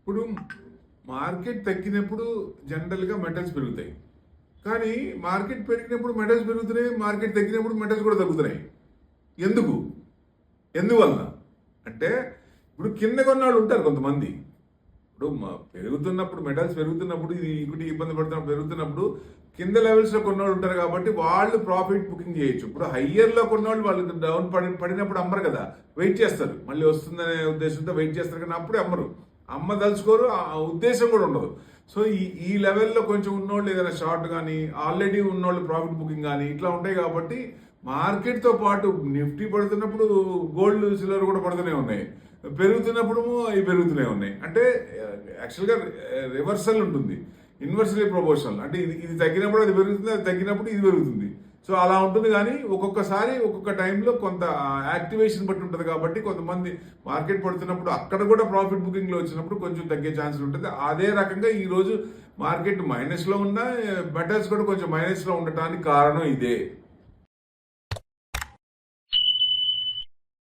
ఇప్పుడు మార్కెట్ తగ్గినప్పుడు జనరల్గా మెటల్స్ పెరుగుతాయి. కానీ మార్కెట్ పెరిగినప్పుడు మెటల్స్ పెరుగుతున్నాయి, మార్కెట్ తగ్గినప్పుడు మెటల్స్ కూడా తగ్గుతున్నాయి. ఎందుకు? ఎందువల్ల అంటే ఇప్పుడు కింద కొన్నాళ్ళు ఉంటారు కొంతమంది. ఇప్పుడు పెరుగుతున్నప్పుడు మెటల్స్ పెరుగుతున్నప్పుడు ఇది ఈక్విటీ ఇబ్బంది పడుతున్నప్పుడు పెరుగుతున్నప్పుడు కింద లెవెల్స్లో కొన్నవాళ్ళు ఉంటారు కాబట్టి వాళ్ళు ప్రాఫిట్ బుకింగ్ చేయొచ్చు. ఇప్పుడు హయ్యర్లో కొన్నవాళ్ళు వాళ్ళు డౌన్ పడినప్పుడు అమ్మరు కదా, వెయిట్ చేస్తారు, మళ్ళీ వస్తుందనే ఉద్దేశంతో వెయిట్ చేస్తారు, కానీ అప్పుడే అమ్మరు, అమ్మదలుచుకోరు, ఆ ఉద్దేశం కూడా ఉండదు. సో ఈ లెవెల్లో కొంచెం ఉన్నోళ్ళు ఏదైనా షార్ట్ కానీ ఆల్రెడీ ఉన్నోళ్ళు ప్రాఫిట్ బుకింగ్ కానీ ఇట్లా ఉంటాయి కాబట్టి మార్కెట్తో పాటు నిఫ్టీ పడుతున్నప్పుడు గోల్డ్ సిల్వర్ కూడా పడుతూనే ఉన్నాయి, పెరుగుతున్నప్పుడు అవి పెరుగుతూనే ఉన్నాయి. అంటే యాక్చువల్గా రివర్సల్ ఉంటుంది, ఇన్వర్స్లీ ప్రపోర్షనల్. అంటే ఇది తగ్గినప్పుడు అది పెరుగుతుంది, అది తగ్గినప్పుడు ఇది పెరుగుతుంది. సో అలా ఉంటుంది. కానీ ఒక్కొక్కసారి ఒక్కొక్క టైంలో కొంత యాక్టివేషన్ బట్టి ఉంటుంది కాబట్టి కొంతమంది మార్కెట్ పడుతున్నప్పుడు అక్కడ కూడా ప్రాఫిట్ బుకింగ్లో వచ్చినప్పుడు కొంచెం తగ్గే ఛాన్సులు ఉంటుంది. అదే రకంగా ఈరోజు మార్కెట్ మైనస్లో ఉన్న మెటల్స్ కూడా కొంచెం మైనస్లో ఉండటానికి కారణం ఇదే.